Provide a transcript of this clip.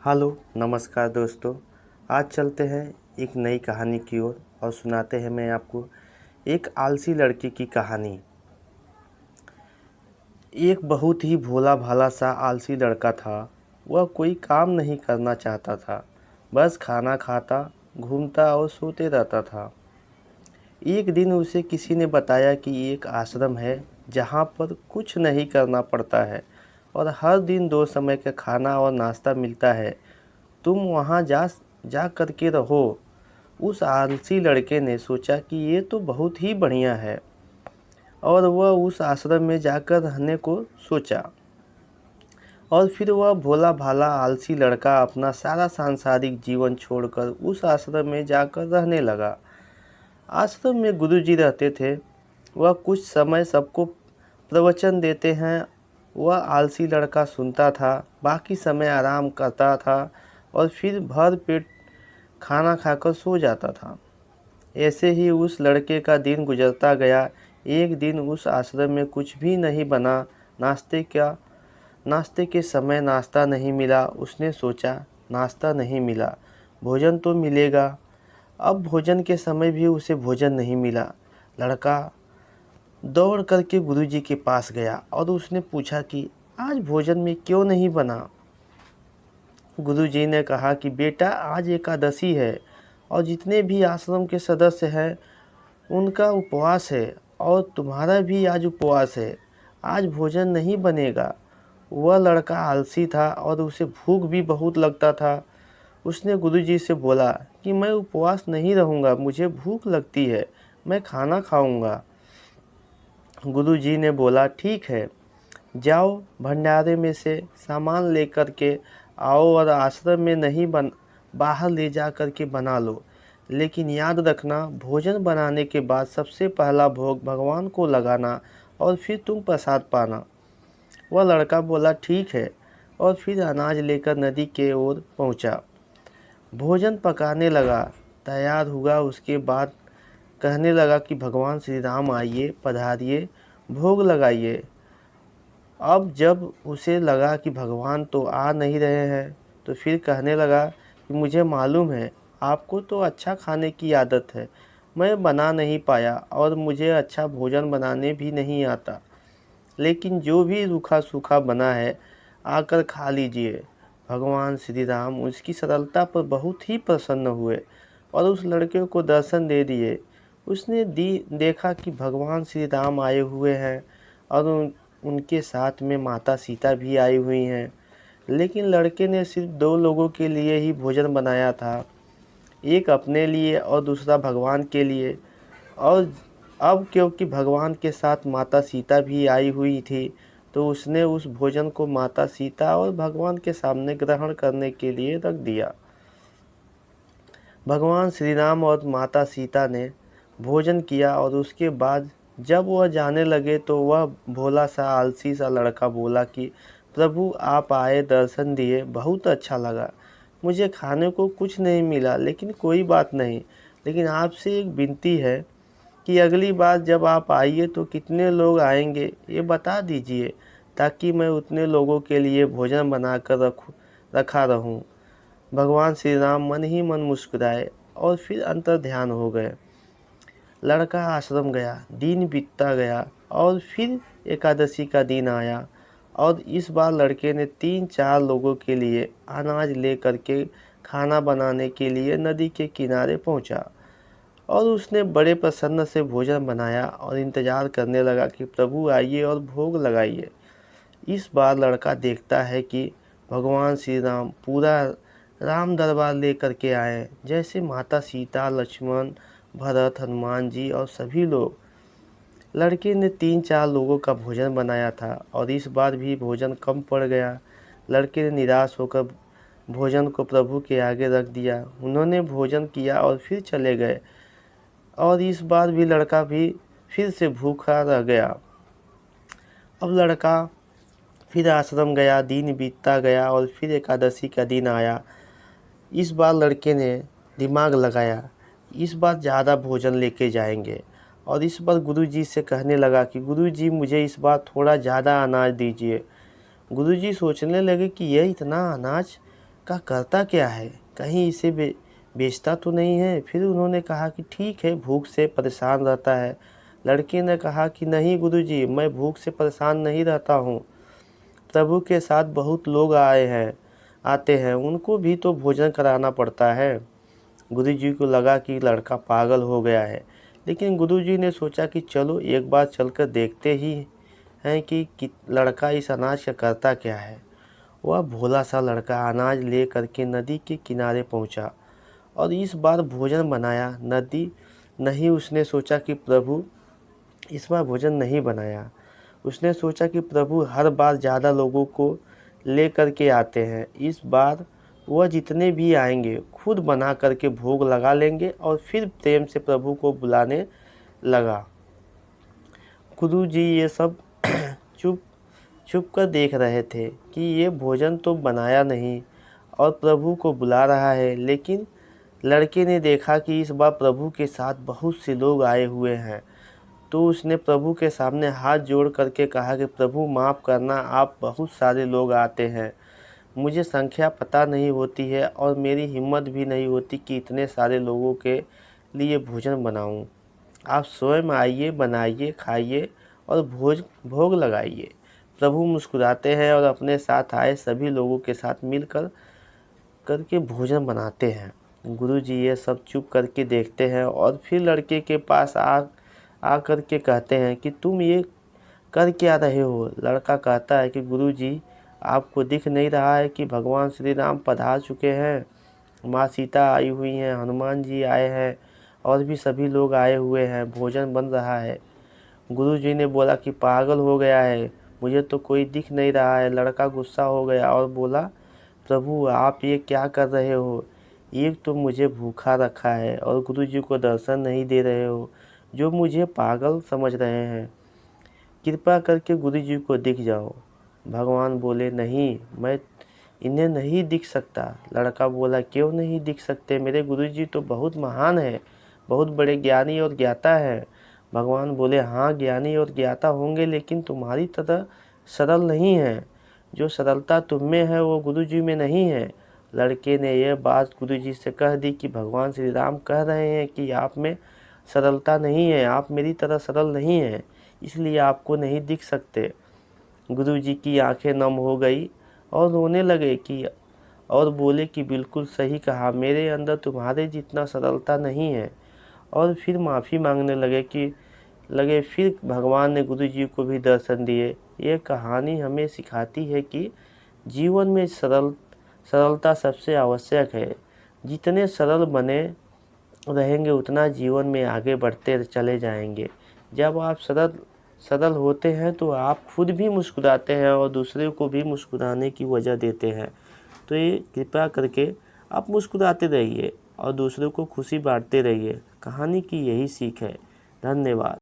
Hello नमस्कार दोस्तों। आज चलते हैं एक नई कहानी की ओर और सुनाते हैं मैं आपको एक आलसी लड़के की कहानी। एक बहुत ही भोला भाला सा आलसी लड़का था। वह कोई काम नहीं करना चाहता था, बस खाना खाता, घूमता और सोते रहता था। एक दिन उसे किसी ने बताया कि एक आश्रम है जहाँ पर कुछ नहीं करना पड़ता है और हर दिन 2 समय का खाना और नाश्ता मिलता है। तुम वहाँ जा कर के रहो। उस आलसी लड़के ने सोचा कि ये तो बहुत ही बढ़िया है और वह उस आश्रम में जाकर रहने को सोचा। और फिर वह भोला भाला आलसी लड़का अपना सारा सांसारिक जीवन छोड़कर उस आश्रम में जाकर रहने लगा। आश्रम में गुरुजी रहते थे। वह कुछ समय सबको प्रवचन देते हैं। वह आलसी लड़का सुनता था, बाकी समय आराम करता था और फिर भर पेट खाना खाकर सो जाता था। ऐसे ही उस लड़के का दिन गुजरता गया। एक दिन उस आश्रम में कुछ भी नहीं बना। नाश्ते के समय नाश्ता नहीं मिला। उसने सोचा, नाश्ता नहीं मिला, भोजन तो मिलेगा। अब भोजन के समय भी उसे भोजन नहीं मिला। लड़का दौड़ करके गुरुजी के पास गया और उसने पूछा कि आज भोजन में क्यों नहीं बना। गुरुजी ने कहा कि बेटा, आज एकादशी है और जितने भी आश्रम के सदस्य हैं उनका उपवास है और तुम्हारा भी आज उपवास है। आज भोजन नहीं बनेगा। वह लड़का आलसी था और उसे भूख भी बहुत लगता था। उसने गुरुजी से बोला कि मैं उपवास नहीं रहूँगा, मुझे भूख लगती है, मैं खाना खाऊंगा। गुरुजी ने बोला, ठीक है, जाओ भंडारे में से सामान लेकर के आओ और आश्रम में नहीं बाहर ले जा कर के बना लो। लेकिन याद रखना, भोजन बनाने के बाद सबसे पहला भोग भगवान को लगाना और फिर तुम प्रसाद पाना। वह लड़का बोला, ठीक है, और फिर अनाज लेकर नदी के ओर पहुंचा। भोजन पकाने लगा, तैयार हुआ। उसके बाद कहने लगा कि भगवान श्री राम आइए, पधारिए, भोग लगाइए। अब जब उसे लगा कि भगवान तो आ नहीं रहे हैं तो फिर कहने लगा कि मुझे मालूम है आपको तो अच्छा खाने की आदत है, मैं बना नहीं पाया और मुझे अच्छा भोजन बनाने भी नहीं आता, लेकिन जो भी रूखा सूखा बना है आकर खा लीजिए। भगवान श्री राम उसकी सरलता पर बहुत ही प्रसन्न हुए और उस लड़के को दर्शन दे दिए। उसने देखा कि भगवान श्री राम आए हुए हैं और उनके साथ में माता सीता भी आई हुई हैं। लेकिन लड़के ने सिर्फ 2 लोगों के लिए ही भोजन बनाया था, एक अपने लिए और दूसरा भगवान के लिए। और अब क्योंकि भगवान के साथ माता सीता भी आई हुई थी तो उसने उस भोजन को माता सीता और भगवान के सामने ग्रहण करने के लिए रख दिया। भगवान श्री राम और माता सीता ने भोजन किया और उसके बाद जब वह जाने लगे तो वह भोला सा आलसी सा लड़का बोला कि प्रभु, आप आए, दर्शन दिए, बहुत अच्छा लगा। मुझे खाने को कुछ नहीं मिला, लेकिन कोई बात नहीं। लेकिन आपसे एक विनती है कि अगली बार जब आप आइए तो कितने लोग आएंगे ये बता दीजिए, ताकि मैं उतने लोगों के लिए भोजन बनाकर रखा रहूं। भगवान श्री राम मन ही मन मुस्कुराए और फिर अंतर ध्यान हो गए। लड़का आश्रम गया, दिन बीतता गया और फिर एकादशी का दिन आया और इस बार लड़के ने 3-4 लोगों के लिए अनाज ले करके खाना बनाने के लिए नदी के किनारे पहुंचा और उसने बड़े प्रसन्न से भोजन बनाया और इंतज़ार करने लगा कि प्रभु आइए और भोग लगाइए। इस बार लड़का देखता है कि भगवान श्री राम पूरा राम दरबार लेकर के आए, जैसे माता सीता, लक्ष्मण, भरत, हनुमान जी और सभी लोग। लड़के ने 3-4 लोगों का भोजन बनाया था और इस बार भी भोजन कम पड़ गया। लड़के ने निराश होकर भोजन को प्रभु के आगे रख दिया। उन्होंने भोजन किया और फिर चले गए और इस बार भी लड़का भी फिर से भूखा रह गया। अब लड़का फिर आश्रम गया, दिन बीतता गया और फिर एकादशी का दिन आया। इस बार लड़के ने दिमाग लगाया, इस बार ज़्यादा भोजन लेके जाएंगे और इस बार गुरुजी से कहने लगा कि गुरुजी, मुझे इस बार थोड़ा ज़्यादा अनाज दीजिए। गुरुजी सोचने लगे कि यह इतना अनाज का करता क्या है, कहीं इसे बेचता तो नहीं है। फिर उन्होंने कहा कि ठीक है, भूख से परेशान रहता है। लड़के ने कहा कि नहीं गुरुजी, मैं भूख से परेशान नहीं रहता हूँ। प्रभु के साथ बहुत लोग आते हैं, उनको भी तो भोजन कराना पड़ता है। गुरुजी को लगा कि लड़का पागल हो गया है, लेकिन गुरुजी ने सोचा कि चलो एक बार चलकर देखते ही हैं कि लड़का इस अनाज का करता क्या है। वह भोला सा लड़का अनाज ले करके नदी के किनारे पहुंचा और इस बार भोजन बनाया नहीं। उसने सोचा कि प्रभु इस बार भोजन नहीं बनाया। उसने सोचा कि प्रभु हर बार ज़्यादा लोगों को ले करके आते हैं, इस बार वह जितने भी आएंगे खुद बना करके भोग लगा लेंगे। और फिर प्रेम से प्रभु को बुलाने लगा। गुरु जी ये सब चुप छुप कर देख रहे थे कि ये भोजन तो बनाया नहीं और प्रभु को बुला रहा है। लेकिन लड़के ने देखा कि इस बार प्रभु के साथ बहुत से लोग आए हुए हैं, तो उसने प्रभु के सामने हाथ जोड़ करके कहा कि प्रभु माफ़ करना, आप बहुत सारे लोग आते हैं, मुझे संख्या पता नहीं होती है और मेरी हिम्मत भी नहीं होती कि इतने सारे लोगों के लिए भोजन बनाऊं। आप स्वयं आइए, बनाइए, खाइए और भोग लगाइए। प्रभु मुस्कुराते हैं और अपने साथ आए सभी लोगों के साथ मिलकर करके भोजन बनाते हैं। गुरुजी ये सब चुप करके देखते हैं और फिर लड़के के पास आ करके कहते हैं कि तुम ये कर क्या रहे हो। लड़का कहता है कि गुरुजी, आपको दिख नहीं रहा है कि भगवान श्री राम पधार चुके हैं, माँ सीता आई हुई हैं, हनुमान जी आए हैं और भी सभी लोग आए हुए हैं, भोजन बन रहा है। गुरुजी ने बोला कि पागल हो गया है, मुझे तो कोई दिख नहीं रहा है। लड़का गुस्सा हो गया और बोला, प्रभु आप ये क्या कर रहे हो, एक तो मुझे भूखा रखा है और गुरुजी को दर्शन नहीं दे रहे हो, जो मुझे पागल समझ रहे हैं। कृपा करके गुरुजी को दिख जाओ। भगवान बोले, नहीं, मैं इन्हें नहीं दिख सकता। लड़का बोला, क्यों नहीं दिख सकते, मेरे गुरुजी तो बहुत महान है, बहुत बड़े ज्ञानी और ज्ञाता है। भगवान बोले, हाँ ज्ञानी और ज्ञाता होंगे, लेकिन तुम्हारी तरह सरल नहीं है। जो सरलता तुम में है वो गुरुजी में नहीं है। लड़के ने यह बात गुरुजी से कह दी कि भगवान श्री राम कह रहे हैं कि आप में सरलता नहीं है, आप मेरी तरह सरल नहीं हैं, इसलिए आपको नहीं दिख सकते। गुरुजी की आंखें नम हो गई और रोने लगे और बोले कि बिल्कुल सही कहा, मेरे अंदर तुम्हारे जितना सरलता नहीं है। और फिर माफ़ी मांगने लगे। फिर भगवान ने गुरुजी को भी दर्शन दिए। ये कहानी हमें सिखाती है कि जीवन में सरलता सबसे आवश्यक है। जितने सरल बने रहेंगे उतना जीवन में आगे बढ़ते चले जाएंगे। जब आप सरल होते हैं तो आप खुद भी मुस्कुराते हैं और दूसरे को भी मुस्कुराने की वजह देते हैं। तो ये कृपया करके आप मुस्कुराते रहिए और दूसरों को खुशी बांटते रहिए। कहानी की यही सीख है। धन्यवाद।